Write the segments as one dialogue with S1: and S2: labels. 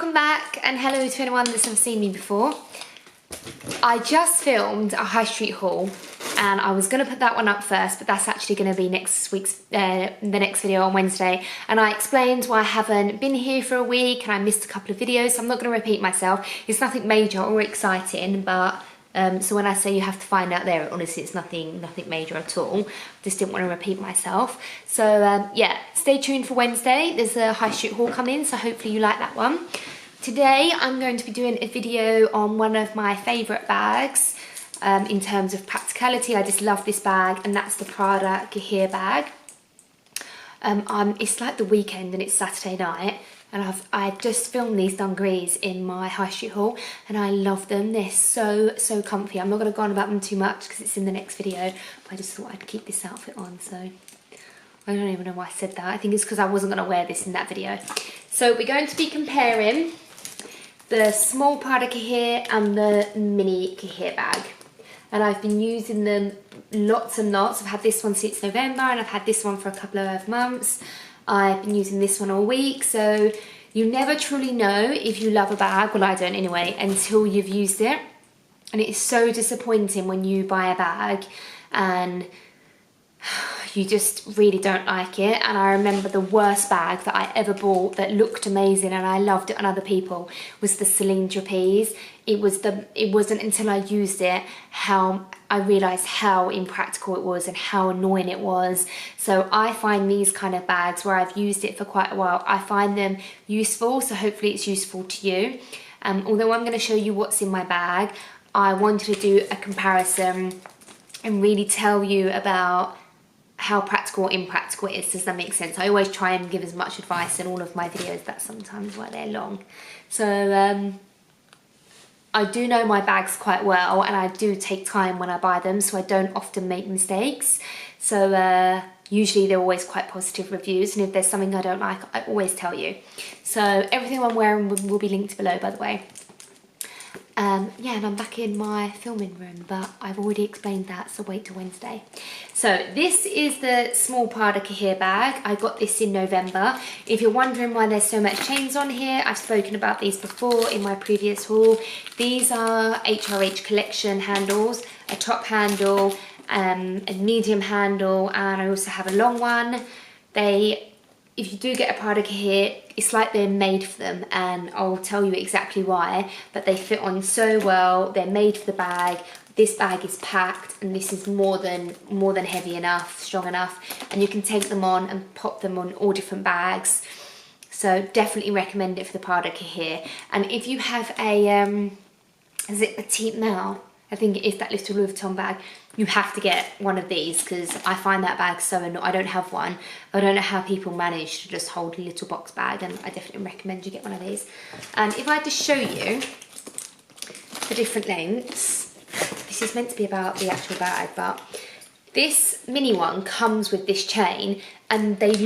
S1: Welcome back and hello to anyone that's never seen me before. I just filmed a high street haul and I was going to put that one up first, but that's actually going to be next week's, the next video on Wednesday. And I explained why I haven't been here for a week and I missed a couple of videos, so I'm not going to repeat myself. It's nothing major or exciting, but so when I say you have to find out there, honestly it's nothing major at all. Just didn't want to repeat myself. So yeah, stay tuned for Wednesday. There's a high street haul coming, so hopefully you like that one. Today I'm going to be doing a video on one of my favourite bags in terms of practicality. I just love this bag, and that's the Prada Cahier bag. It's like the weekend and it's Saturday night, and I just filmed these dungarees in my high street haul and I love them. They're so comfy. I'm not going to go on about them too much because it's in the next video, but I just thought I'd keep this outfit on, so I don't even know why I said that. I think it's because I wasn't going to wear this in that video. So we're going to be comparing the small Prada Cahier and the mini Cahier bag, and I've been using them lots and lots. I've had this one since November and I've had this one for a couple of months. I've been using this one all week, so you never truly know if you love a bag, well I don't anyway, until you've used it. And it is so disappointing when you buy a bag and you just really don't like it. And I remember the worst bag that I ever bought that looked amazing and I loved it on other people was the Celine Trapeze. It wasn't until I used it how I realised how impractical it was and how annoying it was. So I find these kind of bags where I've used it for quite a while, I find them useful, so hopefully it's useful to you. Although I'm going to show you what's in my bag, I wanted to do a comparison and really tell you about how practical or impractical it is. Does that make sense? I always try and give as much advice in all of my videos. That's sometimes why they're long. So I do know my bags quite well and I do take time when I buy them, so I don't often make mistakes. So usually they're always quite positive reviews, and if there's something I don't like, I always tell you. So everything I'm wearing will be linked below, by the way. Yeah, and I'm back in my filming room, but I've already explained that, so wait till Wednesday. So this is the small Prada Cahier bag. I got this in November. If you're wondering why there's so much chains on here, I've spoken about these before in my previous haul. These are HRH collection handles, a top handle, a medium handle, and I also have a long one. If you do get a Prada Cahier, it's like they're made for them, and I'll tell you exactly why, but they fit on so well. They're made for the bag. This bag is packed, and this is more than heavy enough, strong enough, and you can take them on and pop them on all different bags. So definitely recommend it for the Prada Cahier. And if you have a, is it a Petite Mail? I think it is that little Louis Vuitton bag. You have to get one of these because I find that bag so annoying. I don't have one. I don't know how people manage to just hold a little box bag, and I definitely recommend you get one of these. And if I just show you the different lengths, this is meant to be about the actual bag, but this mini one comes with this chain, and this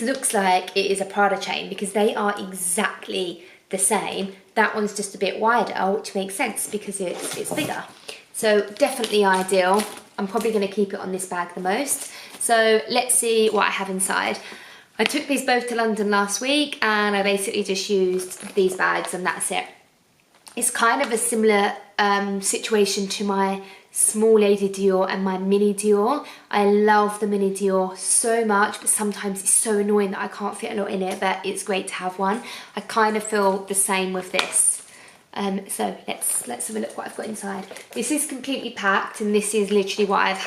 S1: looks like it is a Prada chain because they are exactly the same. That one's just a bit wider, which makes sense because it's bigger. So definitely ideal. I'm probably going to keep it on this bag the most. So let's see what I have inside. I took these both to London last week and I basically just used these bags and that's it. It's kind of a similar situation to my small Lady Dior and my mini Dior. I love the mini Dior so much, but sometimes it's so annoying that I can't fit a lot in it, but it's great to have one. I kind of feel the same with this. So let's have a look what I've got inside. This is completely packed, and this is literally what I've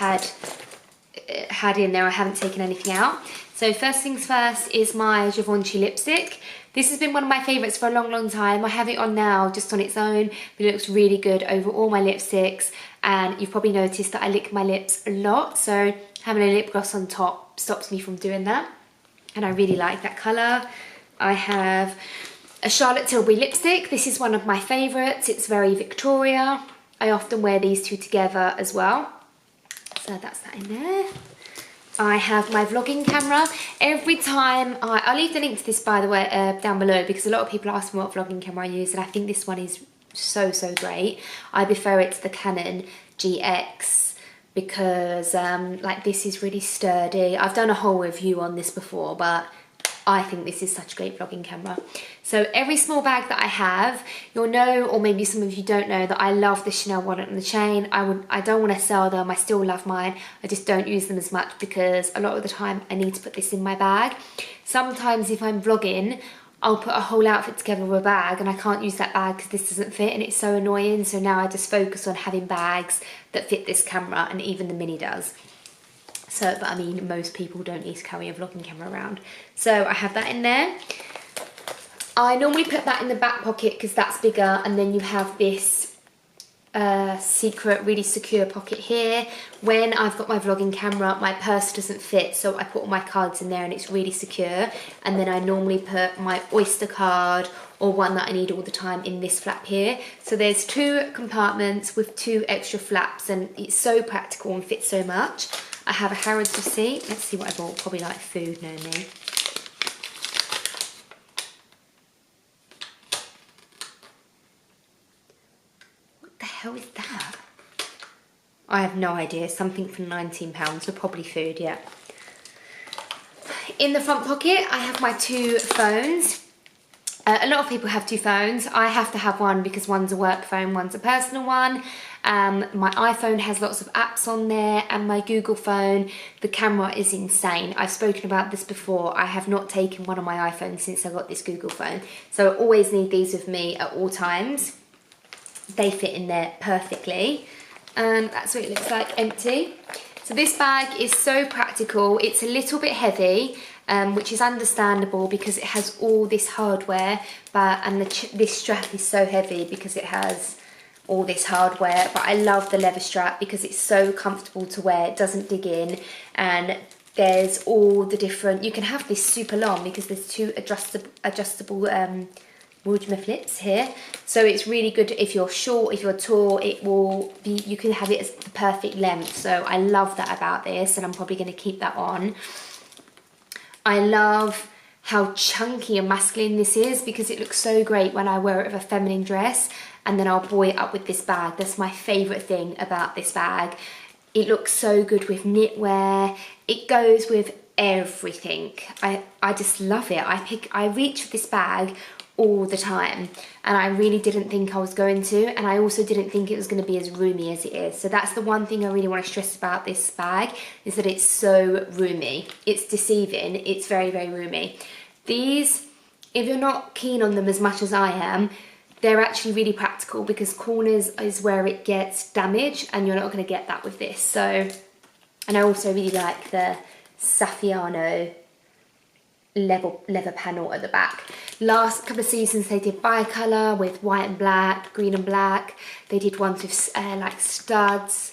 S1: had in there. I haven't taken anything out. So first things first is my Givenchy lipstick. This has been one of my favourites for a long time. I have it on now just on its own, but it looks really good over all my lipsticks. And you've probably noticed that I lick my lips a lot, so having a lip gloss on top stops me from doing that. And I really like that colour. I have a Charlotte Tilbury lipstick. This is one of my favourites. It's very Victoria. I often wear these two together as well. So that's that in there. I have my vlogging camera. Every time, I'll leave the link to this by the way down below, because a lot of people ask me what vlogging camera I use, and I think this one is so great. I prefer it to the Canon GX because like this is really sturdy. I've done a whole review on this before, but I think this is such a great vlogging camera. So every small bag that I have, you'll know, or maybe some of you don't know, that I love the Chanel wallet and the chain. I don't want to sell them, I still love mine. I just don't use them as much because a lot of the time I need to put this in my bag. Sometimes if I'm vlogging, I'll put a whole outfit together with a bag and I can't use that bag because this doesn't fit and it's so annoying. So now I just focus on having bags that fit this camera, and even the Mini does. So, but I mean, most people don't need to carry a vlogging camera around. So I have that in there. I normally put that in the back pocket because that's bigger, and then you have this secret, really secure pocket here. When I've got my vlogging camera, my purse doesn't fit, so I put all my cards in there and it's really secure. And then I normally put my Oyster card or one that I need all the time in this flap here. So there's 2 compartments with 2 extra flaps, and it's so practical and fits so much. I have a Harrods receipt. Let's see what I bought. Probably like food, no me. What the hell is that? I have no idea. Something for £19, so probably food, yeah. In the front pocket, I have my 2 phones. A lot of people have 2 phones. I have to have one because one's a work phone, one's a personal one. My iPhone has lots of apps on there, and my Google phone, the camera is insane. I've spoken about this before. I have not taken one on my iPhone since I got this Google phone. So I always need these with me at all times. They fit in there perfectly. And that's what it looks like empty. So this bag is so practical. It's a little bit heavy, which is understandable because it has all this hardware, and this strap is so heavy because it has all this hardware. But I love the leather strap because it's so comfortable to wear. It doesn't dig in, and there's all the different, you can have this super long because there's 2 adjustable flips here. So it's really good if you're short, if you're tall, it will be, you can have it as the perfect length. So I love that about this, and I'm probably going to keep that on. I love how chunky and masculine this is because it looks so great when I wear it with a feminine dress, and then I'll buoy it up with this bag. That's my favourite thing about this bag. It looks so good with knitwear. It goes with everything. I just love it. I reach for this bag all the time, and I really didn't think I was going to, and I also didn't think it was going to be as roomy as it is. So that's the one thing I really want to stress about this bag, is that it's so roomy. It's deceiving. It's very, very roomy. These, if you're not keen on them as much as I am, they're actually really practical because corners is where it gets damaged, and you're not going to get that with this. So, and I also really like the Saffiano leather panel at the back. Last couple of seasons they did bi-colour with white and black, green and black. They did ones with like studs,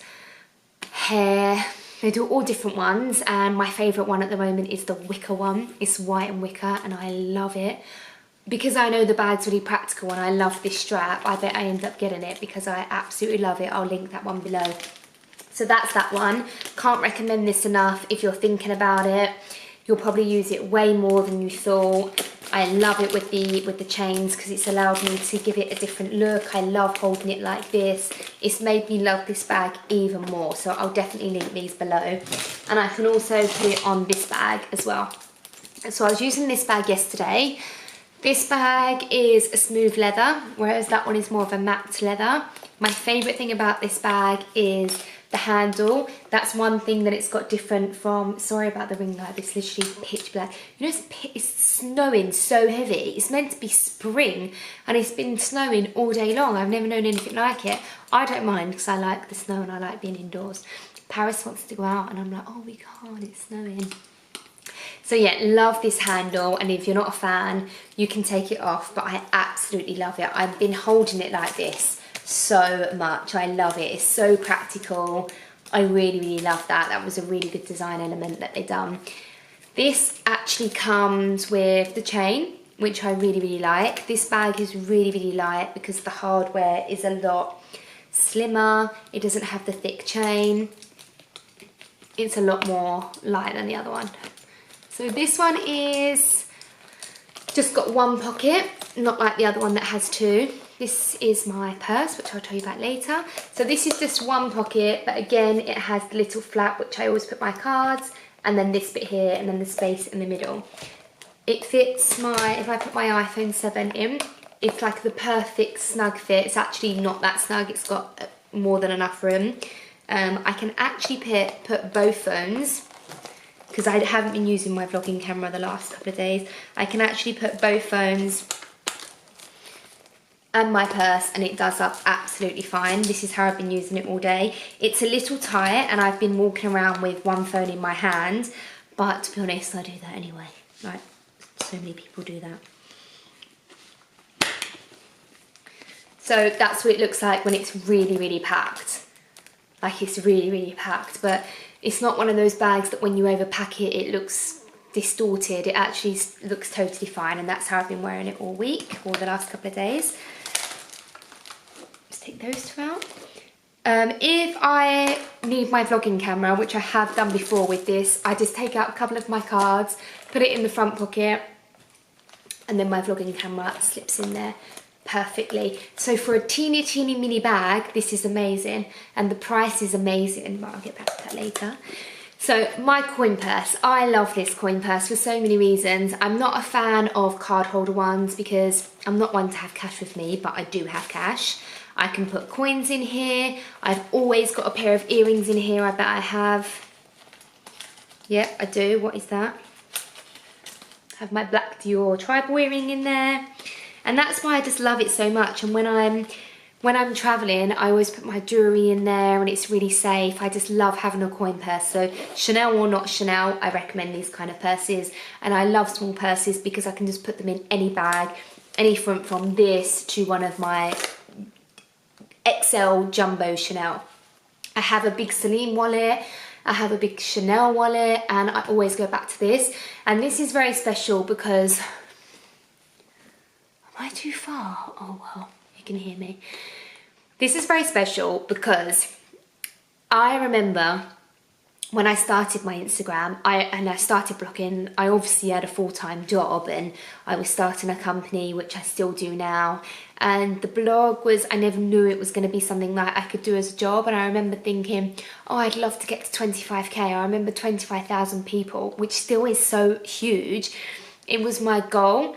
S1: hair. They do all different ones, and my favourite one at the moment is the wicker one. It's white and wicker, and I love it. Because I know the bag's really practical and I love this strap, I bet I end up getting it because I absolutely love it. I'll link that one below. So that's that one. Can't recommend this enough if you're thinking about it. You'll probably use it way more than you thought. I love it with the chains because it's allowed me to give it a different look. I love holding it like this. It's made me love this bag even more. So I'll definitely link these below. And I can also put it on this bag as well. So I was using this bag yesterday. This bag is a smooth leather, whereas that one is more of a matte leather. My favourite thing about this bag is the handle. That's one thing that it's got different from, sorry about the ring light, it's literally pitch black. You know, it's snowing so heavy. It's meant to be spring and it's been snowing all day long. I've never known anything like it. I don't mind because I like the snow and I like being indoors. Paris wants to go out and I'm like, oh, we can't, it's snowing. So yeah, love this handle, and if you're not a fan, you can take it off, but I absolutely love it. I've been holding it like this so much. I love it. It's so practical. I really, really love that. That was a really good design element that they've done. This actually comes with the chain, which I really, really like. This bag is really, really light because the hardware is a lot slimmer. It doesn't have the thick chain. It's a lot more light than the other one. So this one is just got one pocket, not like the other one that has 2. This is my purse, which I'll tell you about later. So this is just one pocket, but again, it has the little flap, which I always put my cards, and then this bit here, and then the space in the middle. It fits my, if I put my iPhone 7 in, it's like the perfect snug fit. It's actually not that snug, it's got more than enough room. I can actually put both phones, because I haven't been using my vlogging camera the last couple of days. I can actually put both phones and my purse, and it does up absolutely fine. This is how I've been using it all day. It's a little tight, and I've been walking around with one phone in my hand, but to be honest, I do that anyway. Like, so many people do that. So that's what it looks like when it's really, really packed. Like, it's really, really packed, but it's not one of those bags that when you overpack it, it looks distorted. It actually looks totally fine, and that's how I've been wearing it all week, or the last couple of days. Let's take those two out. If I need my vlogging camera, which I have done before with this, I just take out a couple of my cards, put it in the front pocket, and then my vlogging camera slips in there perfectly. So for a teeny mini bag, this is amazing, and the price is amazing, but I'll get back to that later. So my coin purse, I love this coin purse for so many reasons. I'm not a fan of card holder ones because I'm not one to have cash with me, but I do have cash. I can put coins in here. I've always got a pair of earrings in here, I bet I have. Yep, I do. What is that? I have my black Dior tribal earring in there. And that's why I just love it so much. And when I'm traveling, I always put my jewelry in there, and it's really safe. I just love having a coin purse. So Chanel or not Chanel, I recommend these kind of purses. And I love small purses because I can just put them in any bag, any from this to one of my XL jumbo Chanel. I have a big Celine wallet, I have a big Chanel wallet, and I always go back to this. And this is very special because, am I too far? Oh well, you can hear me. This is very special because I remember when I started my Instagram, I started blogging, I obviously had a full-time job, and I was starting a company, which I still do now. And the blog was, I never knew it was going to be something that I could do as a job. And I remember thinking, oh, I'd love to get to 25k. I remember 25,000 people, which still is so huge. It was my goal.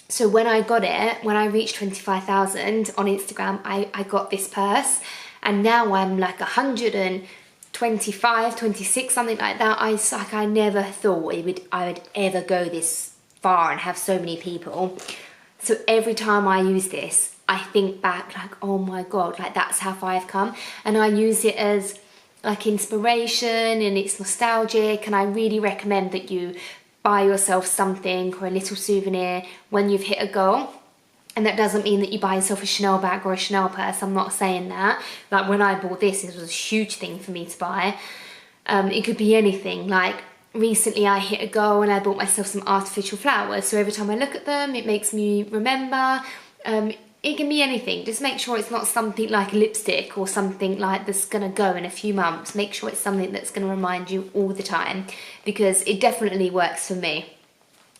S1: So when I got it, when I reached 25,000 on Instagram, I got this purse. And now I'm like 125, 26, something like that. I never thought I would ever go this far and have so many people. So every time I use this, I think back like, oh my God, like that's how far I've come. And I use it as like inspiration, and it's nostalgic. And I really recommend that you buy yourself something or a little souvenir when you've hit a goal. And that doesn't mean that you buy yourself a Chanel bag or a Chanel purse. I'm not saying that. Like when I bought this, it was a huge thing for me to buy. It could be anything. Like recently I hit a goal and I bought myself some artificial flowers. So every time I look at them, it makes me remember. It can be anything. Just make sure it's not something like a lipstick or something like that's going to go in a few months. Make sure it's something that's going to remind you all the time, because it definitely works for me.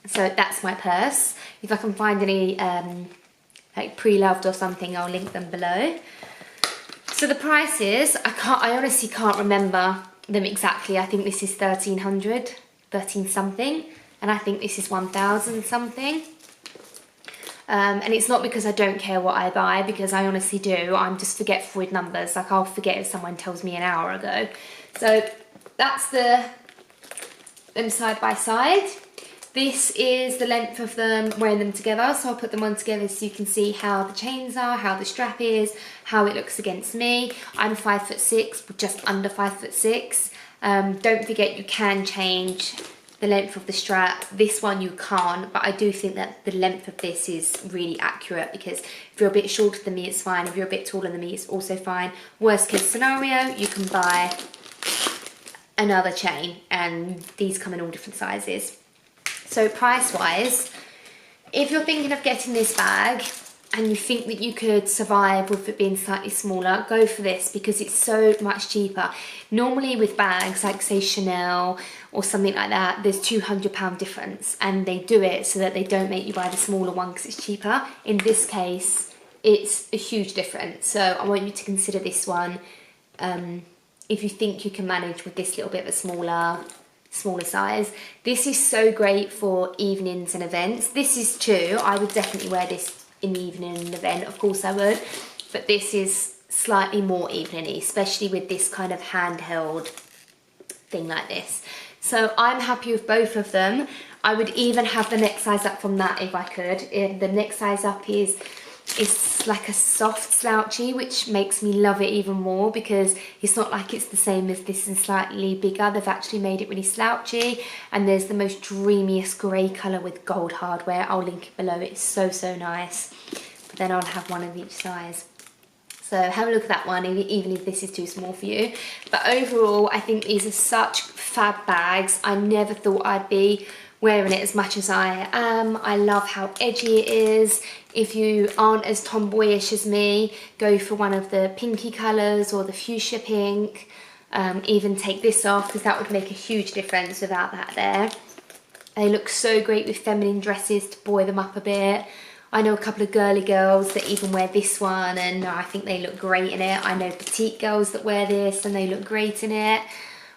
S1: So that's my purse. If I can find any like pre-loved or something, I'll link them below. So the prices, I honestly can't remember them exactly. I think this is 1300, 13 something, and I think this is 1000 something. And it's not because I don't care what I buy, because I honestly do. I'm just forgetful with numbers. Like I'll forget if someone tells me an hour ago. So that's them side by side. This is the length of them, wearing them together. So I'll put them on together so you can see how the chains are, how the strap is, how it looks against me. I'm 5'6", just under 5'6". Don't forget you can change the length of the strap. This one you can't, but I do think that the length of this is really accurate, because if you're a bit shorter than me, it's fine. If you're a bit taller than me, it's also fine. Worst case scenario, you can buy another chain, and these come in all different sizes. So price wise, if you're thinking of getting this bag and you think that you could survive with it being slightly smaller, go for this, because it's so much cheaper. Normally with bags like say Chanel or something like that, there's £200 difference, and they do it so that they don't make you buy the smaller one because it's cheaper. In this case, it's a huge difference. So I want you to consider this one if you think you can manage with this little bit of a smaller smaller size. This is so great for evenings and events. This is too, I would definitely wear this in the evening and event, of course I would, but this is slightly more evening-y, especially with this kind of handheld thing like this. So I'm happy with both of them. I would even have the next size up from that if I could. The next size up is like a soft slouchy, which makes me love it even more because it's not like it's the same as this and slightly bigger. They've actually made it really slouchy, and there's the most dreamiest grey colour with gold hardware. I'll link it below. It's so, so nice. But then I'll have one of each size. So have a look at that one, even if this is too small for you. But overall, I think these are such fab bags. I never thought I'd be wearing it as much as I am. I love how edgy it is. If you aren't as tomboyish as me, go for one of the pinky colours or the fuchsia pink. Even take this off because that would make a huge difference without that there. They look so great with feminine dresses to buoy them up a bit. I know a couple of girly girls that even wear this one and I think they look great in it. I know petite girls that wear this and they look great in it.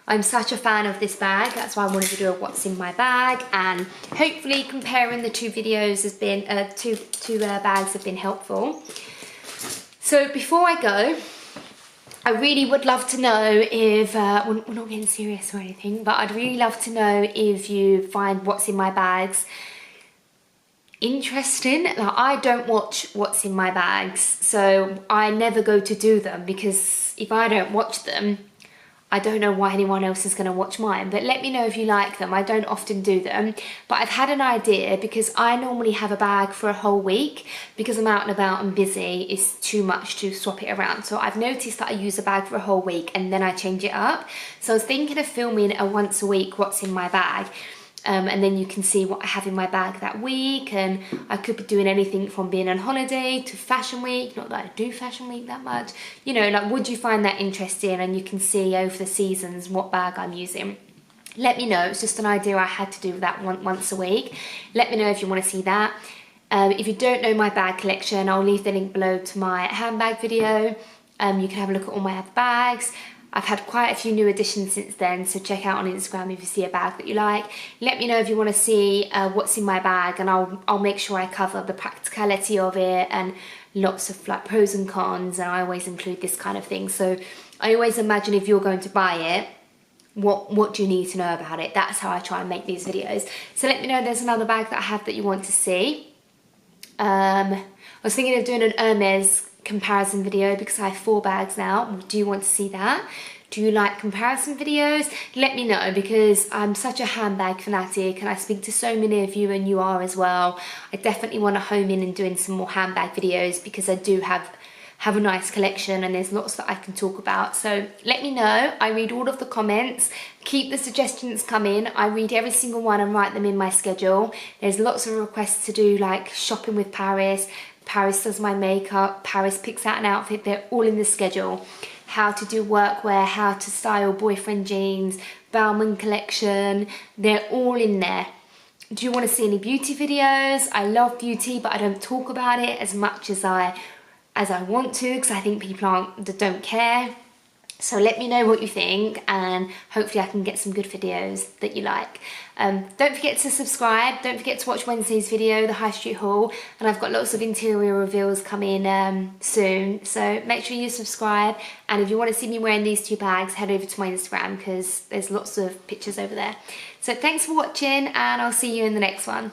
S1: I'm such a fan of this bag. That's why I wanted to do a what's in my bag, and hopefully comparing the two videos has been, two bags have been helpful. So before I go, I really would love to know if, we're not getting serious or anything, but I'd really love to know if you find what's in my bags interesting. Now, I don't watch what's in my bags, so I never go to do them because if I don't watch them, I don't know why anyone else is going to watch mine. But let me know if you like them. I don't often do them, but I've had an idea because I normally have a bag for a whole week because I'm out and about and busy. It's too much to swap it around. So I've noticed that I use a bag for a whole week and then I change it up. So I was thinking of filming a once a week what's in my bag. And then you can see what I have in my bag that week, and I could be doing anything from being on holiday to fashion week. Not that I do fashion week that much, you know, like would you find that interesting? And you can see over the seasons what bag I'm using. Let me know. It's just an idea I had to do that once a week. Let me know if you want to see that. If you don't know my bag collection, I'll leave the link below to my handbag video. You can have a look at all my other bags. I've had quite a few new additions since then, so check out on Instagram if you see a bag that you like. Let me know if you want to see what's in my bag, and I'll make sure I cover the practicality of it and lots of like pros and cons, and I always include this kind of thing. So I always imagine if you're going to buy it, what do you need to know about it? That's how I try and make these videos. So let me know if there's another bag that I have that you want to see. I was thinking of doing an Hermes comparison video because I have 4 bags now. Do you want to see that? Do you like comparison videos? Let me know because I'm such a handbag fanatic and I speak to so many of you and you are as well. I definitely want to home in and doing some more handbag videos because I do have a nice collection and there's lots that I can talk about. So let me know. I read all of the comments. Keep the suggestions coming. I read every single one and write them in my schedule. There's lots of requests to do like shopping with Paris. Paris does my makeup, Paris picks out an outfit, they're all in the schedule. How to do workwear, how to style boyfriend jeans, Bauman collection, they're all in there. Do you want to see any beauty videos? I love beauty, but I don't talk about it as much as I want to because I think people don't care. So let me know what you think and hopefully I can get some good videos that you like. Don't forget to subscribe, don't forget to watch Wednesday's video, the high street haul, and I've got lots of interior reveals coming soon, so make sure you subscribe, and if you want to see me wearing these 2 bags, head over to my Instagram because there's lots of pictures over there. So thanks for watching and I'll see you in the next one.